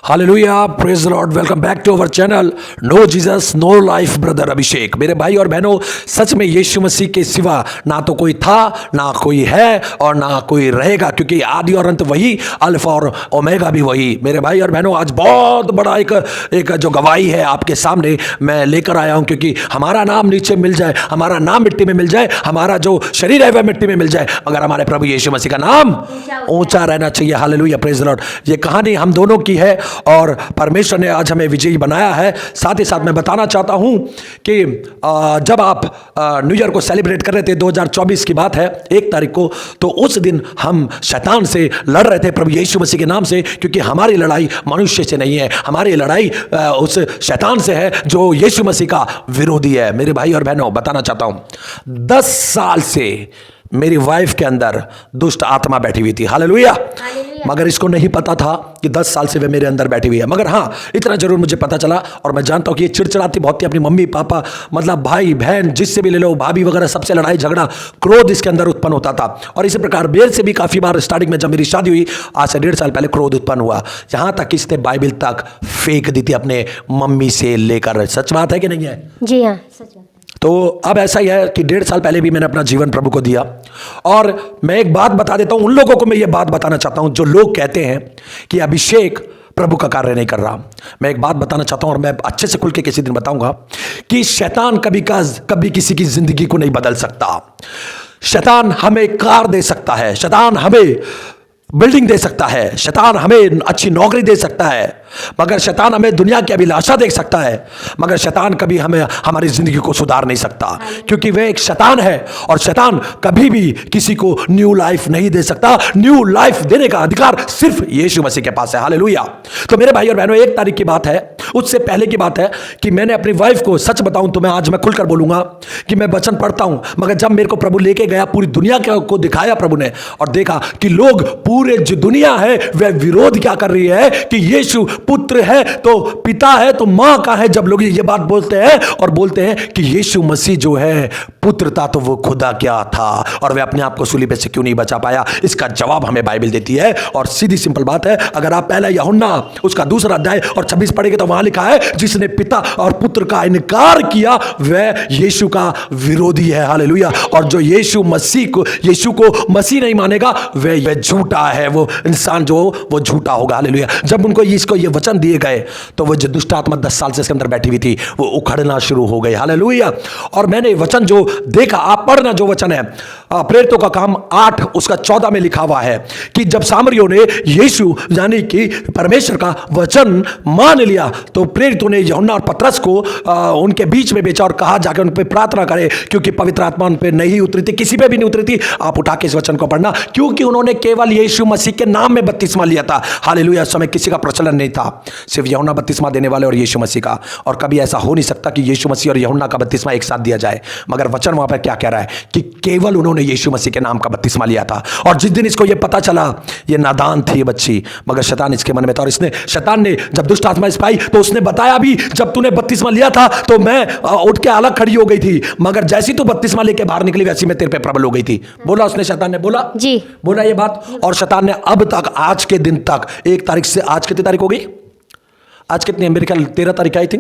Hallelujah, praise the lord. Welcome back to our channel no Jesus no life brother Abhishek. मेरे भाई और बहनों, सच में यीशु मसीह के सिवा ना तो कोई था, ना कोई है और ना कोई रहेगा, क्योंकि आदि और अंत वही, अल्फा और ओमेगा भी वही। मेरे भाई और बहनों, आज बहुत बड़ा एक जो गवाही है आपके सामने मैं लेकर आया हूं, क्योंकि हमारा नाम नीचे मिल जाए, हमारा नाम मिट्टी में मिल जाए, हमारा जो शरीर है वह मिट्टी में मिल जाए, मगर हमारे प्रभु यीशु मसीह का नाम ऊंचा रहना चाहिए। Hallelujah, praise the Lord. ये कहानी हम दोनों की है और परमेश्वर ने आज हमें विजयी बनाया है। साथ ही साथ मैं बताना चाहता हूं कि जब आप न्यू ईयर को सेलिब्रेट कर रहे थे, 2024 की बात है, 1 तारीख को, तो उस दिन हम शैतान से लड़ रहे थे प्रभु यीशु मसीह के नाम से, क्योंकि हमारी लड़ाई मनुष्य से नहीं है, हमारी लड़ाई उस शैतान से है जो यीशु मसीह का विरोधी है। मेरे भाई और बहनों, बताना चाहता हूं 10 साल से मेरी वाइफ के अंदर दुष्ट आत्मा बैठी हुई थी। हालेलुया। मगर इसको नहीं पता था कि 10 साल से वे मेरे अंदर बैठी हुई है। मगर हाँ, इतना जरूर मुझे पता चला, और मैं जानता हूं कि ये चिड़चिड़ाती बहुत थी, अपनी मम्मी पापा, मतलब भाई बहन, जिससे भी ले लो, भाभी वगैरह, सबसे लड़ाई झगड़ा, क्रोध इसके अंदर उत्पन्न होता था। और इसी प्रकार मेरे से भी काफी बार स्टार्टिंग में जब मेरी शादी हुई, आज से 1.5 साल पहले, क्रोध उत्पन्न हुआ, यहां तक कि इसने बाइबल तक फेंक दी थी अपने मम्मी से लेकर। सच बात है कि नहीं है? जी हाँ, सच बात। तो अब ऐसा ही है कि 1.5 साल पहले भी मैंने अपना जीवन प्रभु को दिया। और मैं एक बात बता देता हूं, उन लोगों को मैं ये बात बताना चाहता हूं जो लोग कहते हैं कि अभिषेक प्रभु का कार्य नहीं कर रहा। मैं एक बात बताना चाहता हूं, और मैं अच्छे से खुल के किसी दिन बताऊंगा कि शैतान कभी किसी की जिंदगी को नहीं बदल सकता। शैतान हमें कार दे सकता है, शैतान हमें बिल्डिंग दे सकता है, शैतान हमें अच्छी नौकरी दे सकता है, मगर शैतान हमें दुनिया की अभिलाषा दे सकता है, मगर शैतान कभी हमें हमारी जिंदगी को सुधार नहीं सकता, क्योंकि वह एक शैतान है। और शैतान कभी भी किसी को न्यू लाइफ नहीं दे सकता। न्यू लाइफ देने का अधिकार सिर्फ यीशु मसीह के पास है। हालेलुया। तो मेरे भाई और बहनों, 1 तारीख की बात है, उससे पहले की बात है कि मैंने अपनी वाइफ को, सच बताऊं तो आज मैं खुलकर बोलूंगा कि मैं वचन पढ़ता हूं, मगर जब मेरे को प्रभु लेके गया, पूरी दुनिया को दिखाया प्रभु ने, और देखा कि लोग, पूरे जो दुनिया है वह विरोध क्या कर रही है कि यीशु पुत्र है तो पिता है तो मां का है। जब लोग ये बात बोलते हैं और बोलते हैं कि यीशु मसीह जो है पुत्र था, तो वो खुदा क्या था, और वह अपने आप को सूली पे से क्यों नहीं बचा पाया, इसका जवाब हमें बाइबल देती है। और सीधी सिंपल बात है, अगर आप पहला यूहन्ना उसका 2 अध्याय और 26 पढ़ेंगे तो वहां लिखा है, जिसने पिता और पुत्र का इनकार किया वह यीशु का विरोधी है। हालेलुया। और जो यीशु को मसीह नहीं मानेगा वह झूठा है, वो इंसान जो वो झूठा होगा। हालेलुया। जब उनको इसको ये वचन दिए गए, तो वो जो दुष्ट आत्मा 10 साल से इसके अंदर बैठी हुई थी, वो उखड़ना शुरू हो गई। हालेलुया। और मैंने वचन जो देखा, आप पढ़ना जो वचन है, प्रेरितों का काम 8 उसका 14 में लिखा हुआ है कि जब सामरियों ने यीशु यानी कि परमेश्वर का वचन मान लिया, तो प्रेरितों ने यूहन्ना और पतरस को उनके बीच में भेजा और कहा जाके उन पर प्रार्थना करे, क्योंकि पवित्र आत्मा उन पर नहीं उतरी थी, किसी पे भी नहीं उतरी थी। आप उठा के इस वचन को पढ़ना, क्योंकि उन्होंने केवल यीशु मसीह के नाम में बपतिस्मा लिया था। हालेलुया। उस समय किसी का प्रचलन नहीं था, सिर्फ यूहन्ना बपतिस्मा देने वाले और यीशु मसीह का। और कभी ऐसा हो नहीं सकता कि यीशु मसीह और यूहन्ना का बपतिस्मा एक साथ दिया जाए, मगर वचन वहां पर क्या कह रहा है कि केवल उन्होंने यीशु मसीह के नाम का बपतिस्मा लिया था। और जिस दिन इसको यह पता चला, ये नादान थी बच्ची, मगर शैतान इसके मन में था, और शैतान ने जब दुष्ट आत्मा इस पाई, तो उसने बताया भी, जब तूने बपतिस्मा लिया था तो मैं उठ के अलग खड़ी हो गई थी, मगर जैसी तू बपतिस्मा लेके बाहर निकली वैसी मैं तेरे पे प्रबल हो गई थी। बोला उसने, शैतान ने बोला जी, बोला ये बात। और शैतान ने अब तक, आज के दिन तक, 1 तारीख से, आज कितनी तारीख हो गई, आज कितनी है, मेरे ख्याल 13 तारीख आई थी,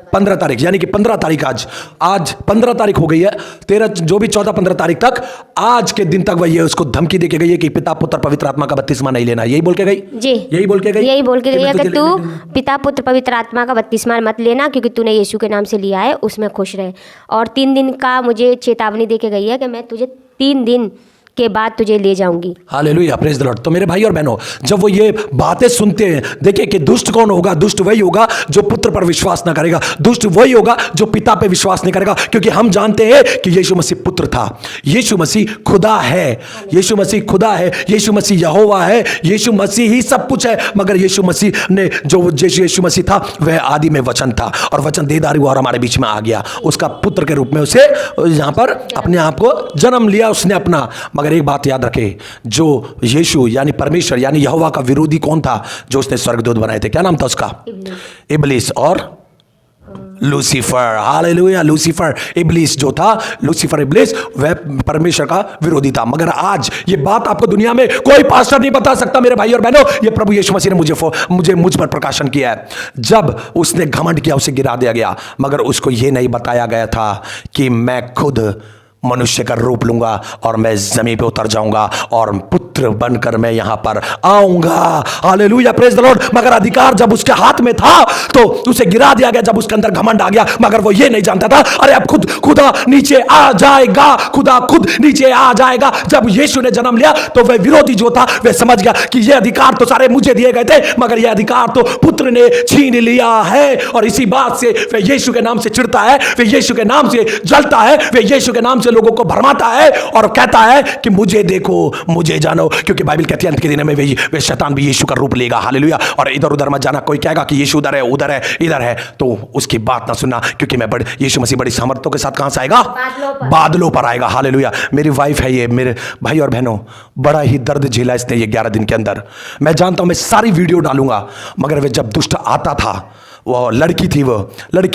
15 तारीख, यानी कि 15 तारीख आज 15 तारीख हो गई है, 13 जो भी 14-15 तारीख तक, आज के दिन तक वह ये उसको धमकी दे के गई है कि पिता पुत्र पवित्र आत्मा का बपतिस्मा नहीं लेना। यही बोल के गई जी, यही बोल के गई है कि तू पिता पुत्र पवित्र आत्मा का बपतिस्मा मत लेना, क्योंकि तूने यीशु के नाम से लिया है, उसमें खुश रहे। और 3 दिन का मुझे चेतावनी दे के गई है कि मैं तुझे 3 दिन के बाद तुझे ले जाऊंगी। Hallelujah, praise the Lord. तो मेरे भाई और बहनों, जब वो ये बातें सुनते हैं, देखिए कि दुष्ट कौन होगा, दुष्ट वही होगा जो पुत्र पर विश्वास ना करेगा, दुष्ट वही होगा जो पिता पे विश्वास नहीं करेगा, क्योंकि हम जानते हैं कि यीशु मसीह पुत्र था, यीशु मसीह खुदा है, यीशु मसीह खुदा है, यीशु मसीह यहोवा है, यीशु मसीह ही सब कुछ है। मगर यीशु मसीह ने जो यीशु मसीह था वह आदि में वचन था, और वचन देहधारी हुआ और हमारे बीच में आ गया, उसका पुत्र के रूप में उसे यहां पर अपने आप को जन्म लिया उसने अपना। मगर एक बात याद रखे, जो यीशु यानी परमेश्वर यानी यहोवा का विरोधी कौन था, जो उसने स्वर्गदूत बनाए थे, क्या नाम था उसका? इब्लिस। और लूसीफर, हालेलुया। लूसीफर इब्लीस जो था, लूसीफर इब्लीस वह परमेश्वर का विरोधी था। मगर आज ये बात आपको दुनिया में कोई पास्टर नहीं बता सकता मेरे भाई और बहनों। ये प्रभु यीशु मसीह ने मुझ पर प्रकाशन किया है। जब उसने घमंड किया उसे गिरा दिया गया, मगर उसको ये नहीं बताया गया था कि मैं खुद मनुष्य का रूप लूंगा और मैं जमीन पे उतर जाऊंगा और पुत्र बनकर मैं यहां पर आऊंगा। Hallelujah, praise the Lord. मगर अधिकार जब उसके हाथ में था तो उसे गिरा दिया गया जब उसके अंदर घमंड आ गया। मगर वो ये नहीं जानता था, अरे अब खुदा नीचे आ जाएगा, खुदा खुद नीचे आ जाएगा। जब यीशु ने जन्म लिया तो वह विरोधी जो था वह समझ गया कि ये अधिकार तो सारे मुझे दिए गए थे, मगर यह अधिकार तो पुत्र ने छीन लिया है। और इसी बात से वह यीशु के नाम से चिढ़ता है, वह यीशु के नाम से जलता है, वह यीशु के नाम से लोगों को भरमाता है और कहता है कि मुझे देखो, मुझे जानो, क्योंकि बाइबल कहती है अंत के दिन में वे शैतान भी यीशु का रूप लेगा। हालेलुया। और इधर उधर मत जाना। कोई कहेगा कि यीशु उधर है, उधर है, इधर है, तो उसकी बात ना सुनना, क्योंकि मैं यीशु मसीह बड़ी सामर्थ्यों के साथ कहां से आएगा? बादलों पर आएगा। हालेलुया। मेरी वाइफ है ये, मेरे भाई और बहनों, बड़ा ही दर्द झेला इसने ये 11 दिन के अंदर। मैं जानता हूं मैं सारी वीडियो डालूंगा, मगर वे जब दुष्ट आता था, वो लड़की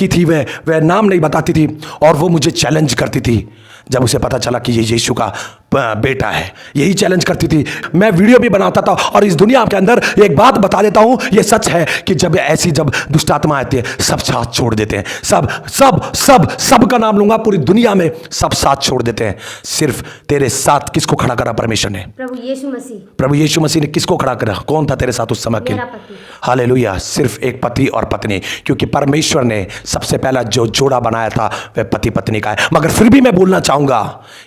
थी, वह नाम नहीं बताती थी और वो मुझे चैलेंज करती थी। जब उसे पता चला कि ये यीशु का बेटा है, यही चैलेंज करती थी। मैं वीडियो भी बनाता था। और इस दुनिया के अंदर एक बात बता देता हूं, ये सच है कि जब दुष्ट आत्मा आती है, सब साथ छोड़ देते हैं। सब का नाम लूंगा, पूरी दुनिया में सब साथ छोड़ देते हैं। सिर्फ तेरे साथ किसको खड़ा करा परमेश्वर ने? प्रभु यीशु मसीह ने किसको खड़ा करा? कौन था तेरे साथ उस समय के? हालेलुया। सिर्फ एक पति और पत्नी, क्योंकि परमेश्वर ने सबसे पहला जो जोड़ा बनाया था वह पति पत्नी का है। मगर फिर भी मैं बोलना चाहूंगा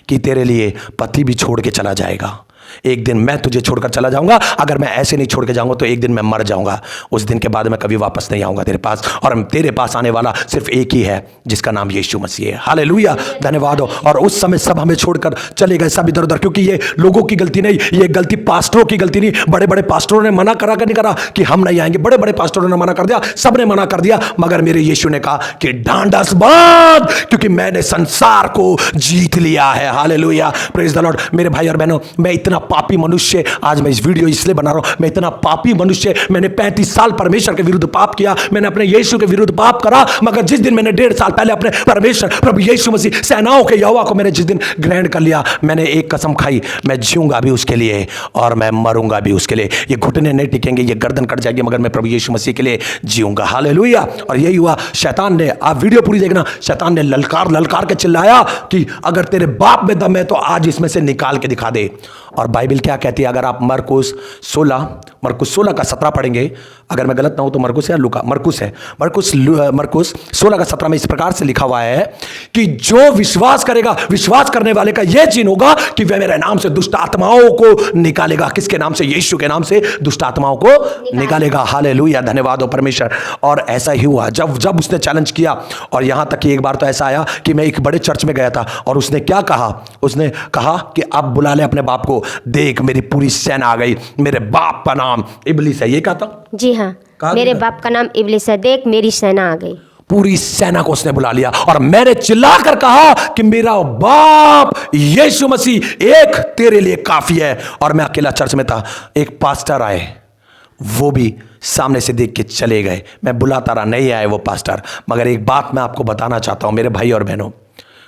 कि तेरे लिए पति भी छोड़ के चला जाएगा। एक दिन मैं तुझे छोड़कर चला जाऊंगा। अगर मैं ऐसे नहीं छोड़ के जाऊंगा तो एक दिन मैं मर जाऊंगा। उस दिन के बाद मैं कभी वापस नहीं आऊंगा तेरे पास, और तेरे पास आने वाला सिर्फ एक ही है, जिसका नाम यीशु मसीह है। हालेलुया, धन्यवाद हो। और उस समय सब हमें छोड़कर चले गए, सब इधर उधर, क्योंकि ये लोगों की गलती नहीं, ये गलती पास्टरों की गलती नहीं। बड़े बड़े पास्टरों ने मना करा नहीं करा कि हम नहीं आएंगे, बड़े बड़े पास्टरों ने मना कर दिया, सबने मना कर दिया। मगर मेरे यीशु ने कहा कि ढांढस बांध, क्योंकि मैंने संसार को जीत लिया है। Hallelujah, praise the Lord. मेरे भाई और बहनों, मैं इतना पापी मनुष्य, आज मैं इस वीडियो इसलिए बना रहा हूं, मैं इतना पापी मनुष्य, मैंने 35 साल परमेश्वर के विरुद्ध पाप किया, मैंने अपने यीशु के विरुद्ध पाप करा। मगर जिस दिन मैंने 1.5 साल पहले अपने परमेश्वर प्रभु यीशु मसीह सेनाओं के यहोवा को मैंने जिस दिन ग्रहण कर लिया, मैंने एक कसम खाई, मैं जीऊंगा भी उसके लिए और मैं मरूंगा भी उसके लिए। ये घुटने नहीं टिकेंगे, ये गर्दन कट जाएगी, मगर मैं प्रभु यीशु मसीह के लिए जीऊंगा। हालेलुया। और यही हुआ। शैतान ने, आप वीडियो पूरी देखना, शैतान ने ललकार के चिल्लाया कि अगर तेरे बाप में दम है तो आज इसमें से निकाल के दिखा दे। और बाइबल क्या कहती है? अगर आप मरकुस 16 का 17 पढ़ेंगे, अगर मैं गलत ना हूं तो मरकुस है, लूका, मरकुस है, मरकुस 16 का 17 में इस प्रकार से लिखा हुआ है कि जो विश्वास करेगा, विश्वास करने वाले का यह चिन्ह होगा कि वह मेरे नाम से दुष्ट आत्माओं को निकालेगा। किसके नाम से? यीशु के नाम से दुष्ट आत्माओं को निकालेगा। हालेलुया, धन्यवाद हो परमेश्वर। और ऐसा ही हुआ जब उसने चैलेंज किया। और यहां तक कि एक बार तो ऐसा आया कि मैं एक बड़े चर्च में गया था और उसने क्या कहा? उसने कहा कि अब बुला ले अपने बाप को, देख मेरी पूरी सेना आ गई, मेरे बाप का नाम इब्लीस है। ये कहा था? जी हाँ, मेरे बाप का नाम इब्लीस है, देख मेरी सेना आ गई। पूरी सेना को उसने बुला लिया और मैंने चिल्लाकर कहा कि मेरा बाप यीशु मसीह एक तेरे लिए काफी है। और मैं अकेला चर्च में था, एक पास्टर आए, वो भी सामने से देख के चले गए। मैं बुलाता रहा, नहीं आए वो पास्टर। मगर एक बात मैं आपको बताना चाहता हूं मेरे भाई और बहनों,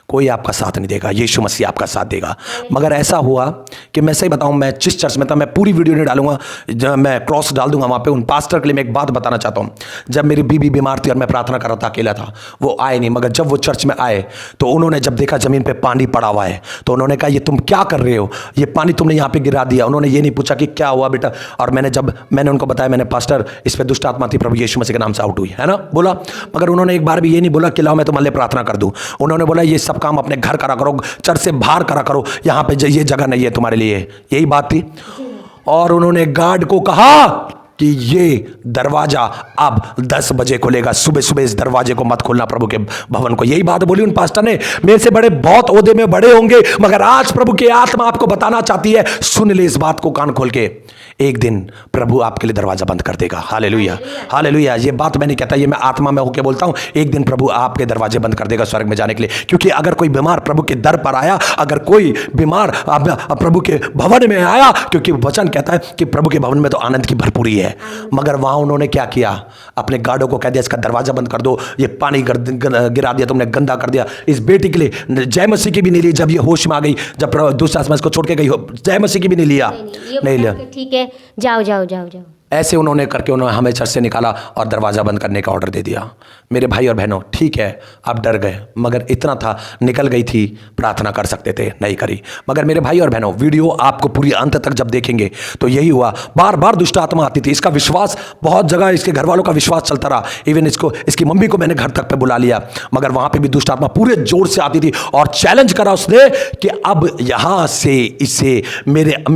कोई आपका साथ नहीं देगा, यीशु मसीह आपका साथ देगा। मगर ऐसा हुआ कि मैं सही बताऊं, मैं जिस चर्च में था, मैं पूरी वीडियो नहीं डालूंगा, मैं क्रॉस डाल दूंगा वहां पे। उन पास्टर के लिए मैं एक बात बताना चाहता हूं। जब मेरी बीबी बीमार थी और मैं प्रार्थना कर रहा था, अकेला था, वो आए नहीं। मगर जब वो चर्च में आए तो उन्होंने जब देखा जमीन पर पानी पड़ा हुआ है तो उन्होंने कहा ये तुम क्या कर रहे हो, ये पानी तुमने यहाँ पे गिरा दिया। उन्होंने ये नहीं पूछा कि क्या हुआ बेटा। और मैंने उनको बताया, मैंने पास्टर इस पर दुष्ट आत्मा थी, प्रभु यीशु मसीह के नाम से आउट हुई है ना, बोला। मगर उन्होंने एक बार भी ये नहीं बोला कि लाओ मैं तुम्हारे लिए प्रार्थना कर दूं। उन्होंने बोला ये सब काम अपने घर करा करो, चर्च से बाहर करा करो, यहां पे ये जगह नहीं है तुम्हारे लिए। यही बात थी। और उन्होंने गार्ड को कहा कि ये दरवाजा अब 10 बजे खुलेगा, सुबह सुबह इस दरवाजे को मत खोलना प्रभु के भवन को। यही बात बोली उन पास्टर ने। मेरे से बड़े बहुत ओहदे में बड़े होंगे, मगर आज प्रभु की आत्मा आपको बताना चाहती है, सुन ले इस बात को कान खोल के। एक दिन प्रभु आपके लिए दरवाजा बंद कर देगा। Hallelujah, hallelujah. ये बात मैं नहीं कहता, ये मैं आत्मा में होकर बोलता हूँ। एक दिन प्रभु आपके दरवाजे बंद कर देगा स्वर्ग में जाने के लिए। क्योंकि अगर कोई बीमार प्रभु के दर पर आया, अगर कोई बीमार प्रभु के भवन में आया, क्योंकि वचन कहता है कि प्रभु के भवन में तो आनंद की भरपूरी है, मगर वहां उन्होंने क्या किया, अपने गार्डों को कह दिया इसका दरवाजा बंद कर दो, ये पानी गिरा दिया तुमने, गंदा कर दिया। इस बेटी के लिए जय मसीह की भी नहीं ली, जब ये होश में आ गई, जब दूसरा आत्मा इसको छोड़ के गई, जय मसीह की भी नहीं लिया, नहीं लिया। ठीक है, जाओ जाओ जाओ जाओ। ऐसे उन्होंने करके उन्होंने हमें चर्च से निकाला और दरवाज़ा बंद करने का ऑर्डर दे दिया। मेरे भाई और बहनों, ठीक है आप डर गए, मगर इतना था, निकल गई थी, प्रार्थना कर सकते थे, नहीं करी। मगर मेरे भाई और बहनों, वीडियो आपको पूरी अंत तक जब देखेंगे तो यही हुआ। बार बार दुष्ट आत्मा आती थी, इसका विश्वास बहुत जगह, इसके घर वालों का विश्वास चलता रहा। इवन इसकी मम्मी को मैंने घर तक पे बुला लिया, मगर वहाँ पर भी दुष्ट आत्मा पूरे जोर से आती थी और चैलेंज करा उसने कि अब यहाँ से इसे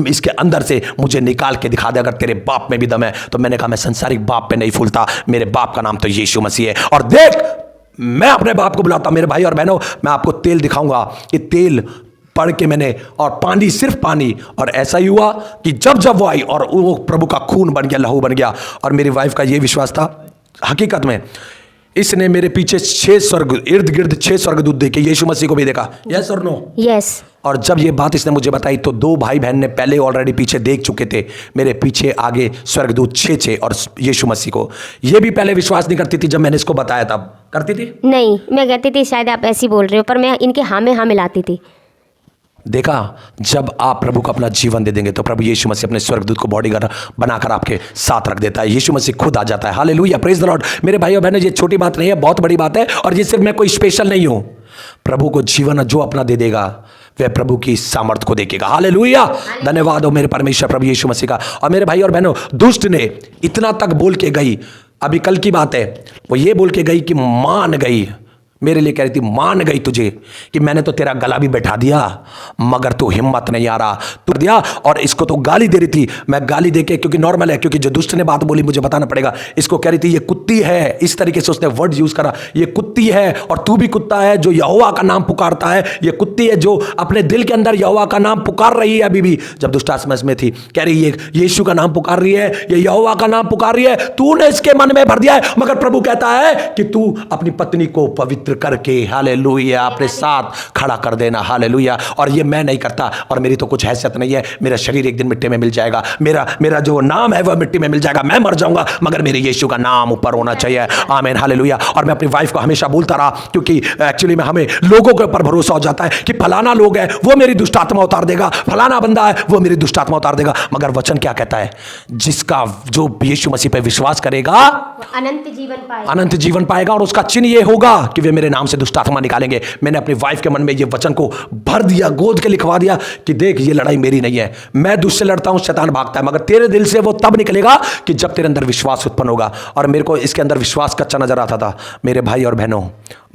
इसके अंदर से मुझे निकाल के दिखा दे, अगर तेरे बाप में भी दम है। तो मैंने कहा मैं संसारिक बाप पे नहीं फूलता, मेरे बाप का नाम तो यीशु मसीह है। और देख, मैं अपने बाप को बुलाता। मेरे भाई और बहनों, मैं आपको तेल दिखाऊंगा कि तेल पढ़ के मैंने, और पानी, सिर्फ पानी, और ऐसा ही हुआ कि जब जब वो आई और वो प्रभु का खून बन गया, लहू बन गया। और मेरी वाइफ का ये विश्वास था, हकीकत में इसने मेरे पीछे 6 स्वर्ग, इर्द गिर्द 6 स्वर्गदूत देखे, यीशु मसीह को भी देखा। यस और नो? यस। और जब ये बात इसने मुझे बताई तो 2 भाई बहन ने पहले ऑलरेडी पीछे देख चुके थे, मेरे पीछे आगे स्वर्गदूत 6 और यीशु मसीह को। ये भी पहले विश्वास नहीं करती थी, जब मैंने इसको बताया तब करती थी। नहीं, मैं कहती थी शायद आप ऐसे बोल रहे हो, पर मैं इनके हाँ में हाँ मिलाती थी। देखा, जब आप प्रभु को अपना जीवन दे देंगे तो प्रभु यीशु मसीह अपने स्वर्गदूत को बॉडीगार्ड बनाकर आपके साथ रख देता है। यीशु मसीह खुद आ जाता है। Hallelujah, praise the Lord. मेरे भाई और बहनों, ये छोटी बात नहीं है, बहुत बड़ी बात है। और ये सिर्फ मैं कोई स्पेशल नहीं हूं। प्रभु को जीवन जो अपना दे देगा वह प्रभु की सामर्थ को देखेगा। हालेलुया, धन्यवाद हो मेरे परमेश्वर प्रभु यीशु मसीह का। और मेरे भाई और बहनों, दुष्ट ने इतना तक बोल के गई, अभी कल की बात है, वो ये बोल के गई कि मान गई, मेरे लिए कह रही थी, मान गई तुझे कि मैंने तो तेरा गला भी बैठा दिया, मगर तू हिम्मत नहीं आ रहा, तू दिया। और इसको तो गाली दे रही थी। मैं गाली देके, क्योंकि नॉर्मल है, क्योंकि जो दुष्ट ने बात बोली मुझे बताना पड़ेगा। इसको कह रही थी ये कुत्ती है, इस तरीके से उसने वर्ड यूज करा, ये कुत्ती है और तू भी कुत्ता है जो यहोवा का नाम पुकारता है, ये कुत्ती है जो अपने दिल के अंदर यहोवा का नाम पुकार रही है। अभी भी जब दुष्ट आत्मा में थी, कह रही है यीशु का नाम पुकार रही है, ये यहोवा का नाम पुकार रही है, तूने इसके मन में भर दिया है। मगर प्रभु कहता है कि तू अपनी पत्नी को पवित्र करके, हालेलुया, अपने साथ खड़ा कर देना। हालेलुया। और ये मैं नहीं करता, और मेरी तो कुछ हैसियत नहीं है, मेरा शरीर एक दिन मिट्टी में मिल जाएगा, मेरा जो नाम है वह मिट्टी में मिल जाएगा, मैं मर जाऊंगा, मगर मेरे यीशु का नाम ऊपर होना चाहिए। आमीन, हालेलुया। और मैं अपनी वाइफ को हमेशा बोलता रहा, क्योंकि एक्चुअली में हमें लोगों के ऊपर भरोसा हो जाता है कि फलाना लोग है वो मेरी दुष्ट आत्मा उतार देगा, फलाना बंदा है वो मेरी दुष्ट आत्मा उतार देगा। मगर वचन क्या कहता है? जिसका जो यीशु मसीह पे विश्वास करेगा अनंत जीवन पाएगा, और उसका चिन्ह ये होगा कि वे मेरे नाम से दुष्ट आत्मा निकालेंगे। मैंने अपनी वाइफ के मन में ये वचन को भर दिया, गोद के लिखवा दिया कि देख, ये लड़ाई मेरी नहीं है, मैं दुष्ट से लड़ता हूं, शैतान भागता है, मगर तेरे दिल से वो तब निकलेगा कि जब तेरे अंदर विश्वास उत्पन्न होगा। और मेरे को इसके अंदर विश्वास कच्चा नजर आता था मेरे भाई और बहनों,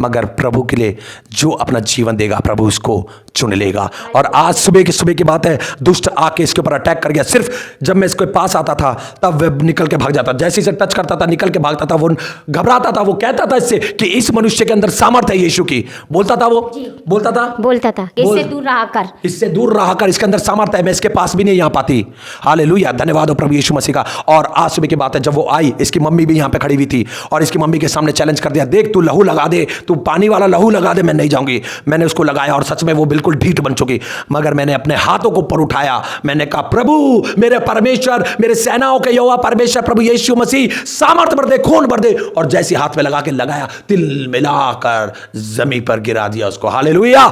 मगर प्रभु के लिए जो अपना जीवन देगा प्रभु उसको चुन लेगा। और आज सुबह की बात है, दुष्ट आके इसके ऊपर अटैक कर गया। सिर्फ जब मैं इसके पास आता था तब वह निकल के भाग जाता, जैसे इसे टच करता था निकल के भागता था, वो घबराता था, वो कहता था इससे कि इस मनुष्य के अंदर सामर्थ है यीशु की, बोलता था, वो बोलता था इससे दूर रहा कर, इसके अंदर सामर्थ है, मैं इसके पास भी नहीं आ पाती। हालेलुया, धन्यवाद हो प्रभु यीशु मसीह का। और आज सुबह की बात है, जब वो आई, इसकी मम्मी भी यहाँ पे खड़ी हुई थी, और इसकी मम्मी के सामने चैलेंज कर दिया, देख तू लहू लगा दे, तू पानी वाला लहू लगा दे, मैं नहीं जाऊंगी। मैंने उसको लगाया और सच में वो बिल्कुल ढीठ बन चुकी, मगर मैंने अपने हाथों को ऊपर उठाया, मैंने कहा प्रभु मेरे परमेश्वर, मेरे सेनाओं के यहोवा परमेश्वर प्रभु यीशु मसीह सामर्थ भर दे, खून भर दे। और जैसे हाथ में लगा के लगाया, तिल मिलाकर जमीन पर गिरा दिया उसको। हालेलुया।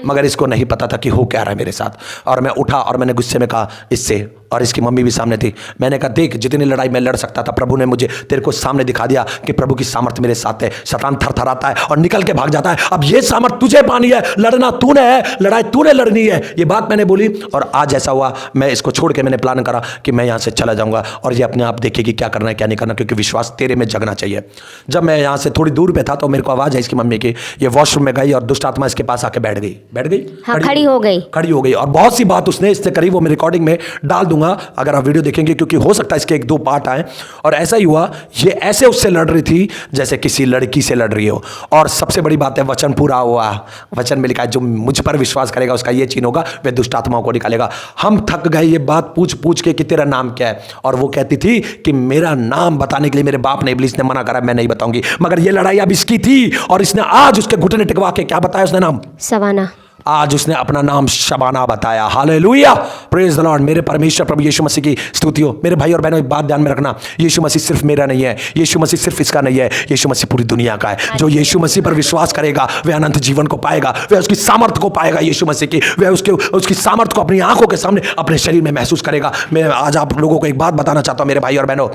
मगर इसको नहीं पता था कि हो क्या रहा है मेरे साथ। और मैं उठा और मैंने गुस्से में कहा इससे, और इसकी मम्मी भी सामने थी, मैंने कहा देख, जितनी लड़ाई मैं लड़ सकता था प्रभु ने मुझे तेरे को सामने दिखा दिया कि प्रभु की सामर्थ मेरे साथ है। शैतान थरथराता है और निकल के भाग जाता है। अब ये सामर्थ तुझे पानी है, लड़ना तूने है, लड़ाई तूने लड़नी है। ये बात मैंने बोली, और आज ऐसा हुआ, मैं इसको छोड़ के मैंने प्लान करा कि मैं यहाँ से चला जाऊंगा, और ये अपने आप देखेगी क्या करना है क्या नहीं करना, क्योंकि विश्वास तेरे में जगना चाहिए। जब मैं यहाँ से थोड़ी दूर पे था तो मेरे को आवाज है इसकी मम्मी की, ये वॉशरूम में गई और दुष्ट आत्मा इसके पास आके बैठ गई, हाँ, खड़ी हो गई। और बहुत सी बात उसने इससे करी, वो मैं रिकॉर्डिंग में डाल दूंगा दूंगा अगर आप वीडियो देखेंगे, क्योंकि हो सकता है इसके 1-2 पार्ट आए। और ऐसा ही हुआ, ये ऐसे उससे लड़ रही थी जैसे किसी लड़की से लड़ रही हो। और सबसे बड़ी बात है, वचन पूरा हुआ। वचन में लिखा है, जो मुझ पर विश्वास करेगा उसका ये चिन्ह होगा, वह दुष्ट आत्माओं को निकालेगा। हम थक गए ये बात पूछ पूछ के कि तेरा नाम क्या है, और वो कहती थी कि मेरा नाम बताने के लिए मेरे बाप ने, इब्लीस ने मना करा, मैं नहीं बताऊंगी। मगर ये लड़ाई अब इसकी थी, और इसने आज उसके घुटने टिकवा के क्या बताया उसने नाम? शबाना। आज उसने अपना नाम शबाना बताया। Hallelujah, praise the Lord. मेरे परमेश्वर प्रभु यीशु मसीह की स्तुति हो। मेरे भाई और बहनों, एक बात ध्यान में रखना, यीशु मसीह सिर्फ मेरा नहीं है, यीशु मसीह सिर्फ इसका नहीं है, यीशु मसीह पूरी दुनिया का है। जो यीशु मसीह पर विश्वास करेगा वह अनंत जीवन को पाएगा, वह उसकी सामर्थ्य को पाएगा यीशु मसीह की, वह उसकी सामर्थ्य को अपनी आंखों के सामने अपने शरीर में महसूस करेगा। मैं आज आप लोगों को एक बात बताना चाहता हूं मेरे भाई और बहनों,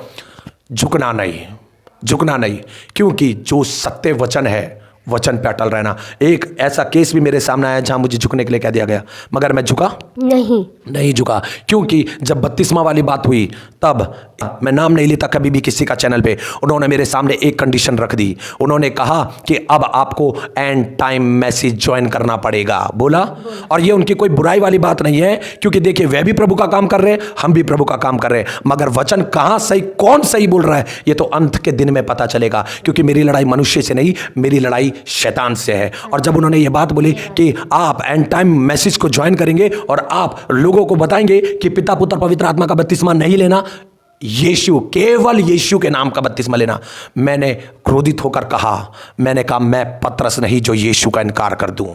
झुकना नहीं, क्योंकि जो सत्य वचन है वचन पे अटल रहना। एक ऐसा केस भी मेरे सामने आया जहां मुझे झुकने के लिए कह दिया गया, मगर मैं झुका नहीं झुका, क्योंकि जब 32वां वाली बात हुई तब मैं नाम नहीं लेता कभी भी किसी का चैनल पे, उन्होंने मेरे सामने एक कंडीशन रख दी। उन्होंने कहा कि अब आपको एंड टाइम मैसेज ज्वाइन करना पड़ेगा, बोला। और ये उनकी कोई बुराई वाली बात नहीं है, क्योंकि देखिए वह भी प्रभु का काम कर रहे हैं, हम भी प्रभु का काम कर रहे हैं, मगर वचन कहां सही, कौन सही बोल रहा है, ये तो अंत के दिन में पता चलेगा। क्योंकि मेरी लड़ाई मनुष्य से नहीं, मेरी लड़ाई शैतान से है। और जब उन्होंने ये बात बोली कि आप एंड टाइम मैसेज को ज्वाइन करेंगे और आप लोगों को बताएंगे कि पिता पुत्र पवित्र आत्मा का बपतिस्मा नहीं लेना, यीशु, केवल यीशु के नाम का बपतिस्मा लेना, मैंने क्रोधित होकर कहा, मैंने कहा मैं पतरस नहीं जो यीशु का इनकार कर दूं।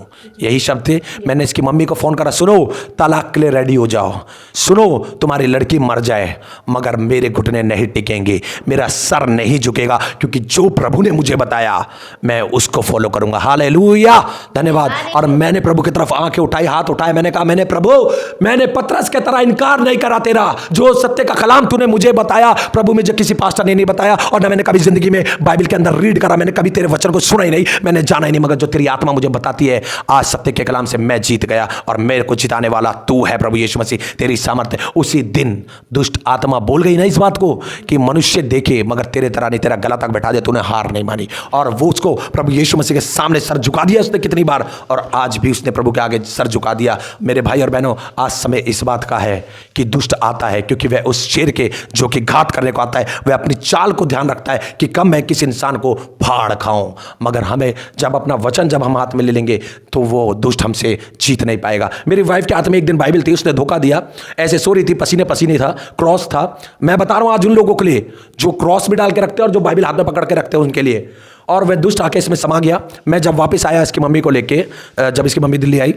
यही शब्द थे। मैंने इसकी मम्मी को फोन करा, सुनो तलाक के लिए रेडी हो जाओ, सुनो तुम्हारी लड़की मर जाए मगर मेरे घुटने नहीं टिकेंगे, मेरा सर नहीं झुकेगा, क्योंकि जो प्रभु ने मुझे बताया मैं उसको फॉलो करूंगा। हालेलुया, धन्यवाद। और मैंने प्रभु की तरफ आंखें उठाई, हाथ उठाए, मैंने कहा मैंने प्रभु, मैंने पतरस के तरह इनकार नहीं करा तेरा, जो सत्य का कलाम तूने मुझे बताया प्रभु, मुझे किसी पास्टर ने नहीं बताया, और ना मैंने कभी जिंदगी में बाइबल के अंदर रीड करा, मैंने कभी तेरे वचन को सुना ही नहीं, मैंने जाना ही नहीं, मगर जो तेरी आत्मा मुझे बताती है, आज सत्य के कलाम से मैं जीत गया, और मेरे को जिताने वाला तू है प्रभु यीशु मसीह, तेरी सामर्थ्य। उसी दिन दुष्ट आत्मा बोल गई ना इस बात को कि मनुष्य देखे मगर तेरे तरह नहीं, तेरा गला तक बैठा दे, तूने हार नहीं मानी, और वो उसको प्रभु यीशु मसीह के सामने सर झुका दिया उसने कितनी बार, और आज भी उसने प्रभु के आगे सर झुका दिया। मेरे भाई और बहनों, आज समय इस बात का है कि दुष्ट आता है, क्योंकि वह उस शेर के जो कि घात करने को आता है, वह अपनी चाल को ध्यान रखता है कि कब मैं किस इंसान को फाड़ खाऊं, मगर हमें जब अपना वचन जब हम हाथ में ले लेंगे तो वो दुष्ट हमसे जीत नहीं पाएगा। मेरी वाइफ के हाथ में एक दिन बाइबल थी, उसने धोखा दिया, ऐसे सो रही थी, पसीने पसीने था, क्रॉस था। मैं बता रहा हूं आज उन लोगों के लिए जो क्रॉस भी डाल के रखते हैं और जो बाइबल हाथ में पकड़ के रखते हैं उनके लिए, और वह दुष्ट आके इसमें समा गया। मैं जब वापस आया इसकी मम्मी को लेके, जब इसकी मम्मी दिल्ली आई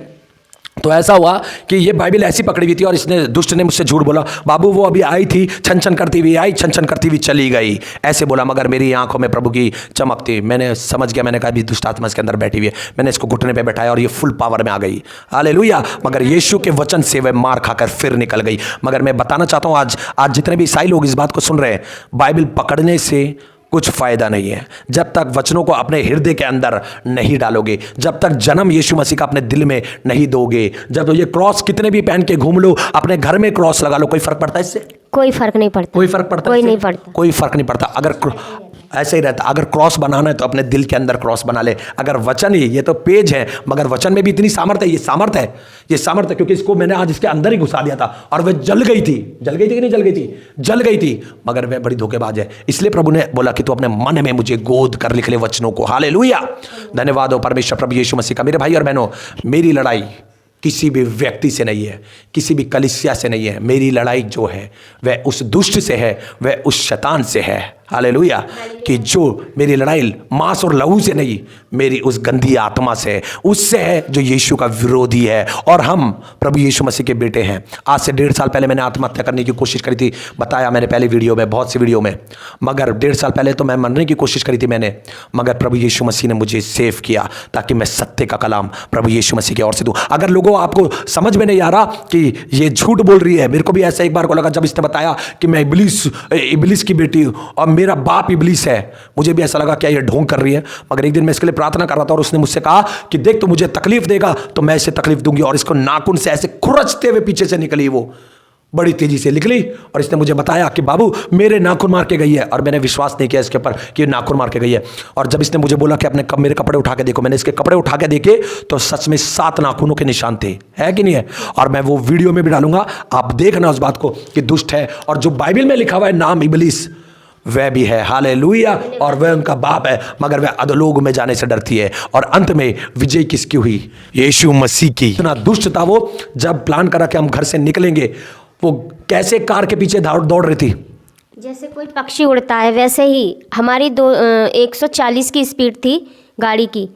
तो ऐसा हुआ कि ये बाइबल ऐसी पकड़ी हुई थी, और इसने दुष्ट ने मुझसे झूठ बोला, बाबू वो अभी आई थी, छन छन करती हुई आई, छन छन करती हुई चली गई, ऐसे बोला, मगर मेरी आंखों में प्रभु की चमक थी। मैंने समझ गया, मैंने कहा अभी दुष्ट आत्मा इसके अंदर बैठी हुई है, मैंने इसको घुटने पे बैठाया और ये फुल पावर में आ गई। हालेलुया। मगर यीशु के वचन से वह मार खाकर फिर निकल गई। मगर मैं बताना चाहता हूँ आज जितने भी ईसाई लोग इस बात को सुन रहे हैं, बाइबल पकड़ने से कुछ फायदा नहीं है जब तक वचनों को अपने हृदय के अंदर नहीं डालोगे, जब तक जन्म यीशु मसीह का अपने दिल में नहीं दोगे। जब ये क्रॉस कितने भी पहन के घूम लो, अपने घर में क्रॉस लगा लो, कोई फर्क पड़ता है इससे? कोई फर्क नहीं पड़ता। कोई फर्क पड़ता है? कोई नहीं पड़ता। कोई फर्क नहीं पड़ता। अगर ऐसे ही रहता, अगर क्रॉस बनाना है तो अपने दिल के अंदर क्रॉस बना ले। अगर वचन ही, ये तो पेज है मगर वचन में भी इतनी सामर्थ्य है, ये सामर्थ्य है, क्योंकि इसको मैंने आज इसके अंदर ही घुसा दिया था और वह जल गई थी कि नहीं जल गई थी? जल गई थी, मगर वह बड़ी धोखेबाज है। इसलिए प्रभु ने बोला कि तू अपने मन में मुझे गोद कर लिख ले वचनों को। हालेलुया, धन्यवाद हो परमेश्वर प्रभु यीशु मसीह का। मेरे भाई और बहनों, मेरी लड़ाई किसी भी व्यक्ति से नहीं है, किसी भी कलीसिया से नहीं है। मेरी लड़ाई जो है वह उस दुष्ट से है, वह उस शैतान से है। हालेलुया। कि जो मेरी लड़ाई मांस और लहू से नहीं, मेरी उस गंदी आत्मा से है, उससे है जो यीशु का विरोधी है। और हम प्रभु यीशु मसीह के बेटे हैं। आज से 1.5 साल पहले मैंने आत्महत्या करने की कोशिश करी थी, बताया मैंने पहले वीडियो में, बहुत सी वीडियो में। मगर 1.5 साल पहले तो मैं मरने की कोशिश करी थी मैंने, मगर प्रभु यीशु मसीह ने मुझे सेव किया ताकि मैं सत्य का कलाम प्रभु यीशु मसीह की ओर से दूं। अगर लोगों आपको समझ में नहीं आ रहा कि ये झूठ बोल रही है, मेरे को भी ऐसा एक बार को लगा जब इसने बताया कि मैं इबलीस की बेटी हूं और मेरा बाप इबलीस है, मुझे भी ऐसा लगा क्या ये ढोंग कर रही है। मगर एक दिन मैं इसके लिए प्रार्थना कर रहा था और उसने मुझसे कहा कि देख तू मुझे तकलीफ देगा तो मैं इसे तकलीफ दूंगी, और इसको नाखून से ऐसे खुरचते हुए पीछे से निकली वो। बड़ी तेजी से निकली और इसने मुझे बताया कि बाबू मेरे नाखून मार के गई है, और मैंने विश्वास नहीं किया इसके ऊपर कि नाखून मार के गई है। और जब इसने मुझे बोला कि अपने मेरे कपड़े उठा के देखो, मैंने इसके कपड़े उठा के देखे तो सच में 7 नाखूनों के निशान थे, है कि नहीं है? और मैं वो वीडियो में भी डालूंगा, आप देखना उस बात को कि दुष्ट है, और जो बाइबल में लिखा हुआ है नाम इबलीस वह भी है, हालेलुया, और वह उनका बाप है, मगर वह अधोलोक में जाने से डरती है। और अंत में विजय किसकी हुई? यीशु मसीह की। इतना दुष्ट था वो, जब प्लान करा कि हम घर से निकलेंगे, वो कैसे कार के पीछे दौड़ रही थी, जैसे कोई पक्षी उड़ता है वैसे ही हमारी 140 की स्पीड थी गाड़ी की,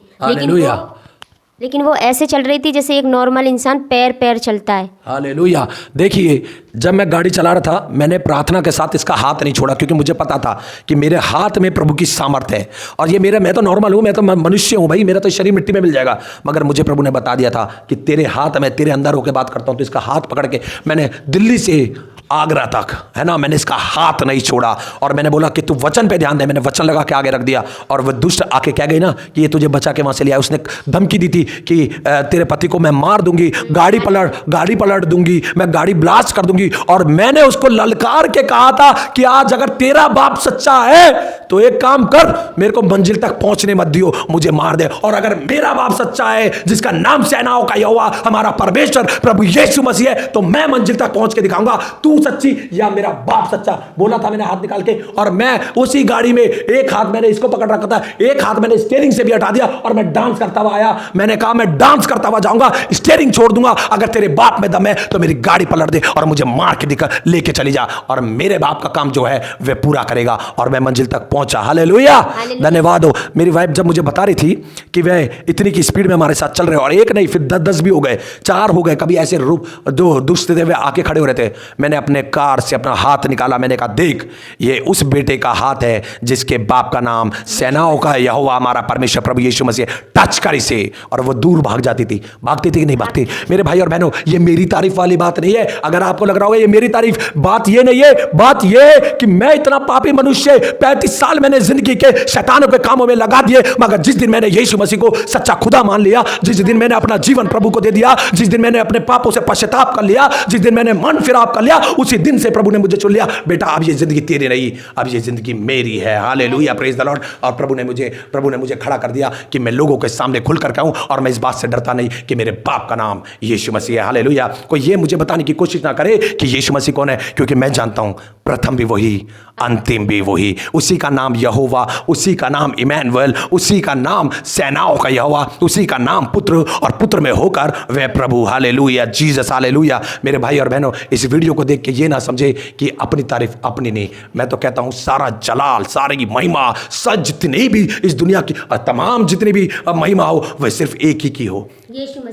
लेकिन वो ऐसे चल रही थी जैसे एक नॉर्मल इंसान पैर चलता है। हालेलुया। देखिए, जब मैं गाड़ी चला रहा था, मैंने प्रार्थना के साथ इसका हाथ नहीं छोड़ा, क्योंकि मुझे पता था कि मेरे हाथ में प्रभु की सामर्थ्य है। और ये मैं तो नॉर्मल हूँ, मैं तो मनुष्य हूँ भाई, मेरा तो शरीर मिट्टी में मिल जाएगा, मगर मुझे प्रभु ने बता दिया था कि तेरे हाथ में, तेरे अंदर होकर बात करता हूँ। तो इसका हाथ पकड़ के मैंने दिल्ली से आगरा तक, है ना, मैंने इसका हाथ नहीं छोड़ा, और मैंने बोला कि तू वचन पे ध्यान दे। मैंने वचन लगा के आगे रख दिया, और वह दुष्ट आके कह गई ना कि ये तुझे बचा के वहां से लिया। उसने धमकी दी थी कि तेरे पति को मैं मार दूंगी, गाड़ी पलट दूंगी, मैं गाड़ी ब्लास्ट कर दूंगी। और मैंने उसको ललकार के कहा था कि आज अगर तेरा बाप सच्चा है तो एक काम कर, मेरे को मंजिल तक पहुंचने मत दियो, मुझे मार दे। और अगर मेरा बाप सच्चा है, जिसका नाम सेनाओं का यहोवा हमारा परमेश्वर प्रभु यीशु मसीह है, तो मैं मंजिल तक पहुंच के दिखाऊंगा तू सच्ची या मेरा बाप सच्चा। बोला था मैंने हाथ निकाल के, और मैं उसी गाड़ी में एक हाथ मैंने इसको पकड़ रखा था, एक हाथ मैंने स्टीयरिंग से भी हटा दिया, और मैं डांस करता हुआ आया। मैंने कहा मैं डांस करता हुआ जाऊंगा, स्टीयरिंग छोड़ दूंगा, अगर तेरे बाप में दम है तो मेरी गाड़ी पलट दे और मुझे मार के लेके चली जा, और मेरे बाप का काम जो है वह पूरा करेगा। और मैं मंजिल तक पहुंचा। हालेलुया, धन्यवाद हो। मेरी वाइफ जब मुझे बता रही थी कि वह इतनी की स्पीड में हमारे साथ चल रहे, और एक नहीं फिर 10 भी हो गए, 4 हो गए, कभी ऐसे रूप दो दुष्ट थे वे आके खड़े हो रहे थे। मैंने अपने कार से अपना हाथ निकाला, मैंने कहा देख, ये उस बेटे का हाथ है जिसके बाप का नाम सेनाओं का यहोवा हमारा परमेश्वर प्रभु यीशु मसीह, टच कर इसे। और वो दूर भाग जाती थी। भागती थी कि नहीं भागती? मेरे भाई और बहनों, ये मेरी तारीफ वाली बात नहीं है। अगर आपको लग रहा होगा ये मेरी तारीफ, बात ये नहीं है। बात ये है कि मैं इतना पापी मनुष्य, 35 साल मैंने जिंदगी के शैतानों के कामों में लगा दिए, मगर जिस दिन मैंने यीशु मसीह को सच्चा खुदा मान लिया, जिस दिन मैंने अपना जीवन प्रभु को दे दिया, जिस दिन मैंने अपने पापों से पश्चाताप कर लिया, जिस दिन मैंने मन फिराव कर लिया, उसी दिन से प्रभु ने मुझे चुन लिया। बेटा अब ये जिंदगी तेरी नहीं, अब ये जिंदगी मेरी है। Hallelujah, praise the Lord. और प्रभु ने मुझे खड़ा कर दिया कि मैं लोगों के सामने खुल कर कहूं, और मैं इस बात से डरता नहीं कि मेरे बाप का नाम यीशु मसीह है। हालेलुया। कोई ये मुझे बताने की कोशिश ना करे कि यीशु मसीह कौन है, क्योंकि मैं जानता हूं प्रथम भी वही, अंतिम भी वही। उसी का नाम यहोवा, उसी का नाम इमैनुएल, उसी का नाम सेनाओं का यहोवा, उसी का नाम पुत्र, और पुत्र में होकर वह प्रभु। Hallelujah, Jesus, hallelujah. मेरे भाई और बहनों, इस वीडियो को देख के ये ना समझे कि अपनी तारीफ अपनी नहीं। मैं तो कहता हूं सारा जलाल, सारी महिमा, सच जितनी भी इस दुनिया की तमाम जितनी भी महिमा हो, वह सिर्फ एक ही की हो,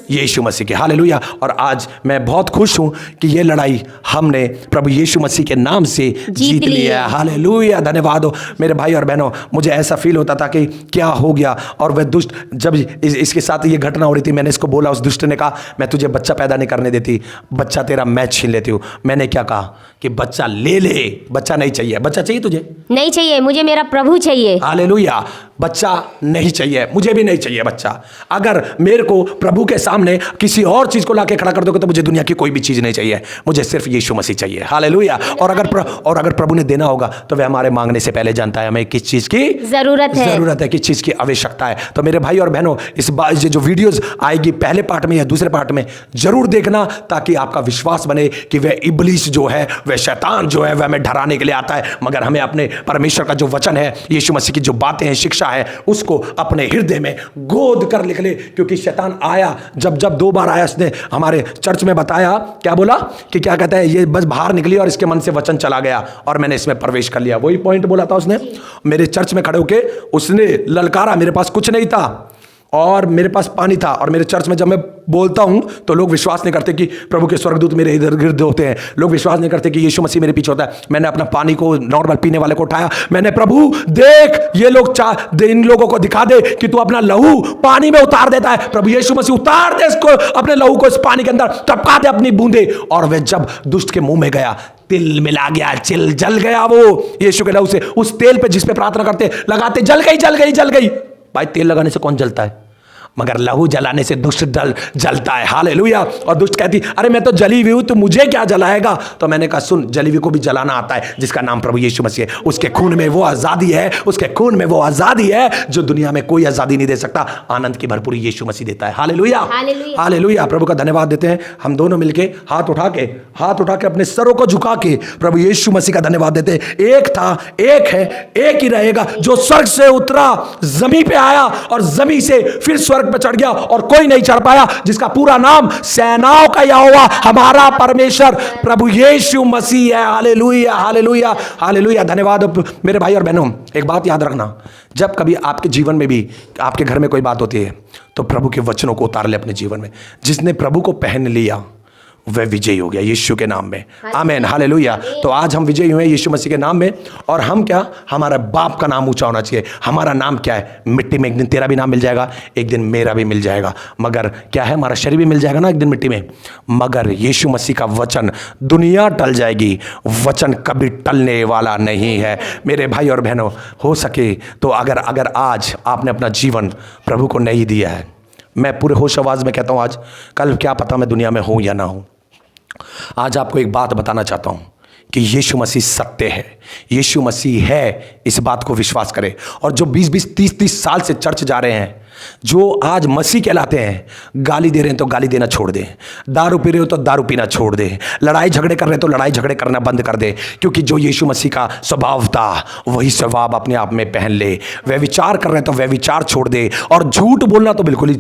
यीशु मसीह की। हालेलुया। और आज मैं बहुत खुश हूं कि ये लड़ाई हमने प्रभु यीशु मसीह के नाम से जीत लिया। हालेलुया, धन्यवाद हो। मेरे भाई और बहनों, मुझे ऐसा फील होता था कि क्या हो गया। और वह दुष्ट, जब इसके साथ ये घटना हो रही थी, मैंने इसको बोला, उस दुष्ट ने कहा मैं तुझे बच्चा पैदा नहीं करने देती, बच्चा तेरा मैं छीन लेती हूँ। मैंने क्या कहा कि बच्चा ले ले, बच्चा नहीं चाहिए। बच्चा चाहिए तुझे? नहीं चाहिए, मुझे मेरा प्रभु चाहिए। हालेलुया, बच्चा नहीं चाहिए, मुझे भी नहीं चाहिए बच्चा। अगर मेरे को प्रभु के सामने किसी और चीज को लाके खड़ा कर दोगे तो मुझे दुनिया की कोई भी चीज नहीं चाहिए, मुझे सिर्फ यीशु मसीह चाहिए। हालेलुया। और अगर प्रभु ने देना होगा तो वह हमारे मांगने से पहले जानता है हमें किस चीज की जरूरत है, किस चीज की आवश्यकता है। तो मेरे भाई और बहनों, इस बार जो वीडियोस आएगी पहले पार्ट में या दूसरे पार्ट में, जरूर देखना, ताकि आपका विश्वास बने कि वह इब्लीस जो है, वह शैतान जो है, वह हमें डराने के लिए आता है, मगर हमें अपने परमेश्वर का जो वचन है, यीशु मसीह की जो बातें हैं, शिक्षा है, उसको अपने हृदय में गोद कर लिख ले। क्योंकि शैतान आया, जब 2 बार आया, उसने हमारे चर्च में बताया, क्या बोला कि क्या कहता है, ये बस बाहर निकली और इसके मन से वचन चला गया और मैंने इसमें प्रवेश कर लिया। वही पॉइंट बोला था उसने। मेरे चर्च में खड़े होके उसने ललकारा, मेरे पास कुछ नहीं था और मेरे पास पानी था। और मेरे चर्च में जब मैं बोलता हूं तो लोग विश्वास नहीं करते कि प्रभु के स्वर्गदूत मेरे इधर गिर्द होते हैं, लोग विश्वास नहीं करते कि यीशु मसीह मेरे पीछे होता है। मैंने अपना पानी को, नॉर्मल पीने वाले को उठाया, मैंने प्रभु देख, ये लोग इन लोगों को दिखा दे कि तू अपना लहू पानी में उतार देता है। प्रभु यीशु मसीह उतार दे इसको, अपने लहू को इस पानी के अंदर टपका दे अपनी बूंदे। और वह जब दुष्ट के मुंह में गया, तिल मिला गया, चिल जल गया वो यीशु के लहू से। उस तेल पे जिस पे प्रार्थना करते लगाते, जल गई। भाई तेल लगाने से कौन जलता है? मगर लहू जलाने से दुष्ट जलता है। हालेलुया। और दुष्ट कहती, अरे मैं तो जली हुई हूं, तो मुझे क्या जलाएगा? तो मैंने कहा, सुन, जली हुई को भी जलाना आता है, जिसका नाम प्रभु यीशु मसीह है। उसके खून में वो आजादी है, उसके खून में वो आजादी है जो दुनिया में कोई आजादी नहीं दे सकता। आनंद की भरपूरी यीशु मसीह देता है। Hallelujah, hallelujah. प्रभु का धन्यवाद देते हैं। हम दोनों मिलके हाथ उठा के अपने सरों को झुका के प्रभु यीशु मसीह का धन्यवाद देते हैं। एक था, एक है, एक ही रहेगा, जो स्वर्ग से उतरा, जमीन पे आया और जमीन से फिर स्वर्ग पे चढ़ गया और कोई नहीं चढ़ पाया, जिसका पूरा नाम सेनाओं का यहोवा हमारा परमेश्वर प्रभु यीशु मसीह है। Hallelujah, hallelujah, hallelujah. धन्यवाद मेरे भाई और बहनों। एक बात याद रखना, जब कभी आपके जीवन में भी, आपके घर में कोई बात होती है, तो प्रभु के वचनों को उतार ले अपने जीवन में। जिसने प्रभु को पहन लिया वह विजयी हो गया यीशु के नाम में। आमीन, हालेलुया। तो आज हम विजयी हुए यीशु मसीह के नाम में। और हम क्या, हमारा बाप का नाम ऊंचा होना चाहिए। हमारा नाम क्या है? मिट्टी में। एक दिन तेरा भी नाम मिल जाएगा, एक दिन मेरा भी मिल जाएगा। मगर क्या है, हमारा शरीर भी मिल जाएगा ना एक दिन मिट्टी में। मगर यीशु मसीह का वचन, दुनिया टल जाएगी, वचन कभी टलने वाला नहीं है। मेरे भाई और बहनों, हो सके तो अगर आज आपने अपना जीवन प्रभु को नहीं दिया है, मैं पूरे होश आवाज में कहता हूं, आज कल क्या पता मैं दुनिया में हूं या ना हूं। आज आपको एक बात बताना चाहता हूं कि यीशु मसीह सत्य है, यीशु मसीह है, इस बात को विश्वास करें। और जो 20-20, 30-30 साल से चर्च जा रहे हैं, जो आज मसीह कहलाते हैं, गाली दे रहे हैं तो गाली देना छोड़ दें, दारू पी रहे हो तो दारू पीना छोड़ दें, लड़ाई झगड़े कर रहे हैं तो लड़ाई झगड़े करना बंद कर दे। क्योंकि जो यीशु मसीह का स्वभाव था वही स्वभाव अपने आप में पहन ले। वह विचार कर रहे हैं तो वह विचार छोड़ दे, और झूठ बोलना तो बिल्कुल ही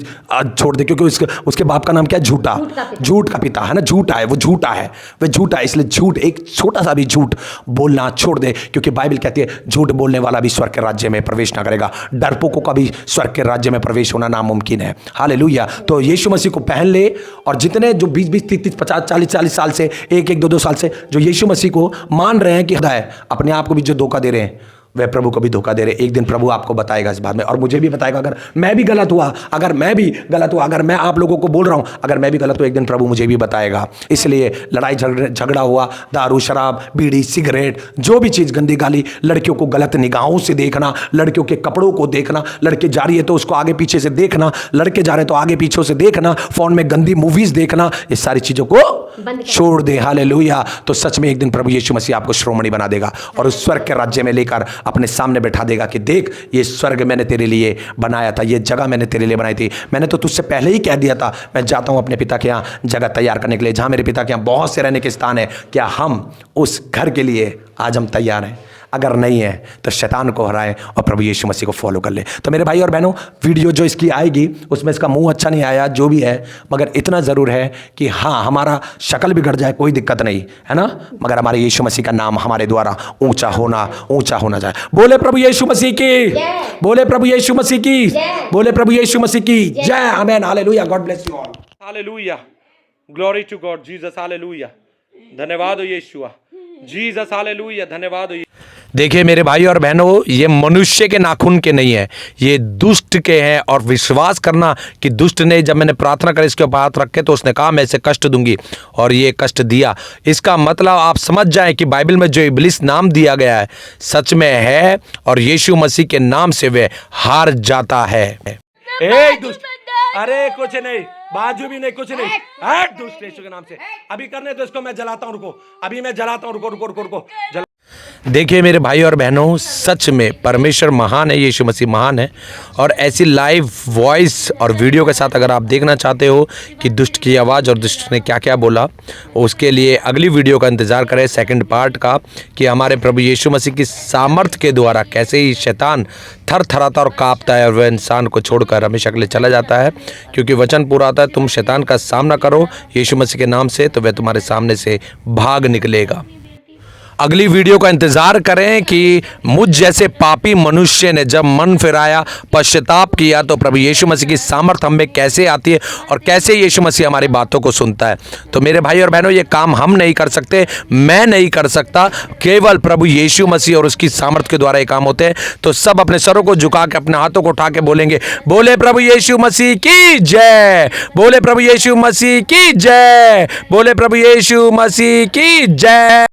छोड़ दे। क्योंकि उसके बाप का नाम क्या है? झूठा, झूठ का पिता है ना, झूठा है, वो झूठा है, वह झूठा है। इसलिए झूठ, एक छोटा सा भी झूठ बोलना छोड़ दे। क्योंकि बाइबल कहती है झूठ बोलने वाला भी स्वर्ग के राज्य में प्रवेश ना करेगा। डरपोकों का भी स्वर्ग के राज्य में प्रवेश होना नामुमकिन है। हालेलुया। तो यीशु मसीह को पहन ले। और जितने जो 20-20, 30-30, 50, 40-40 साल से, 1-1, 2-2 साल से जो यीशु मसीह को मान रहे हैं कि खुदा है, अपने आप को भी जो धोखा दे रहे हैं, वह प्रभु को भी धोखा दे रहे। एक दिन प्रभु आपको बताएगा इस बात में, और मुझे भी बताएगा। अगर मैं भी गलत हुआ, अगर मैं आप लोगों को बोल रहा हूं, अगर मैं भी गलत हूं, एक दिन प्रभु मुझे भी बताएगा। इसलिए लड़ाई झगड़ा हुआ, दारू शराब बीड़ी सिगरेट, जो भी चीज़, गंदी गाली, लड़कियों को गलत निगाहों से देखना, लड़कियों के कपड़ों को देखना, लड़के जा रही है तो उसको आगे पीछे से देखना, लड़के जा रहे हैं तो आगे पीछे से देखना, फोन में गंदी मूवीज देखना, ये सारी चीज़ों को छोड़ दे। हालेलुया। तो सच में एक दिन प्रभु यीशु मसीह आपको श्रोमणी बना देगा और उस स्वर्ग के राज्य में लेकर अपने सामने बैठा देगा कि देख, ये स्वर्ग मैंने तेरे लिए बनाया था, ये जगह मैंने तेरे लिए बनाई थी। मैंने तो तुझसे पहले ही कह दिया था, मैं जाता हूं अपने पिता के यहाँ जगह तैयार करने के लिए। जहां मेरे पिता के यहाँ बहुत से रहने के स्थान है, क्या हम उस घर के लिए आज हम तैयार हैं? अगर नहीं है तो शैतान को हराए और प्रभु यीशु मसीह को फॉलो कर ले। तो मेरे भाई और बहनों, वीडियो जो इसकी आएगी उसमें इसका मुंह अच्छा नहीं आया, जो भी है, मगर इतना ज़रूर है कि हाँ, हमारा शक्ल बिगड़ जाए कोई दिक्कत नहीं है ना, मगर हमारे यीशु मसीह का नाम हमारे द्वारा ऊंचा होना जाए। बोले प्रभु यीशु मसीह की, बोले प्रभु यीशु मसीह की, बोले प्रभु यीशु मसीह की जय। आमीन, हालेलुया। God bless you all. हालेलुया, ग्लोरी टू गॉड जीसस। हालेलुया, धन्यवाद हो यीशुआ, जीसस। हालेलुया, धन्यवाद हो। देखिए मेरे भाई और बहनों, ये मनुष्य के नाखून के नहीं है, ये दुष्ट के हैं। और विश्वास करना कि दुष्ट ने, जब मैंने प्रार्थना करी इसके ऊपर हाथ रखे तो उसने कहा मैं इसे कष्ट दूंगी, और ये कष्ट दिया। इसका मतलब आप समझ जाएं कि बाइबल में जो इब्लिस नाम दिया गया है सच में है, और यीशु मसीह के नाम से वे हार जाता है। ए दुष्ट, अरे कुछ नहीं, बाजू भी नहीं, कुछ नहीं, हट दुष्ट यीशु के नाम से। अभी करने तो इसको मैं जलाता हूं, रुको, अभी मैं जलाता हूं, रुको। देखिए मेरे भाई और बहनों, सच में परमेश्वर महान है, यीशु मसीह महान है। और ऐसी लाइव वॉइस और वीडियो के साथ अगर आप देखना चाहते हो कि दुष्ट की आवाज़ और दुष्ट ने क्या क्या बोला, उसके लिए अगली वीडियो का इंतज़ार करें, सेकंड पार्ट का, कि हमारे प्रभु यीशु मसीह की सामर्थ्य के द्वारा कैसे ही शैतान थर थराता और कांपता है और वह इंसान को छोड़कर हमेशा के लिए चला जाता है। क्योंकि वचन पूरा आता है, तुम शैतान का सामना करो यीशु मसीह के नाम से, तो वह तुम्हारे सामने से भाग निकलेगा। अगली वीडियो का इंतज़ार करें कि मुझ जैसे पापी मनुष्य ने जब मन फिराया, पश्चाताप किया, तो प्रभु यीशु मसीह की सामर्थ हमें कैसे आती है और कैसे यीशु मसीह हमारी बातों को सुनता है। तो मेरे भाई और बहनों, ये काम हम नहीं कर सकते, मैं नहीं कर सकता, केवल प्रभु यीशु मसीह और उसकी सामर्थ के द्वारा ये काम होते हैं। तो सब अपने सरों को झुका के, अपने हाथों को उठा के बोलेंगे, बोले प्रभु यीशु मसीह की जय, बोले प्रभु यीशु मसीह की जय, बोले प्रभु यीशु मसीह की जय।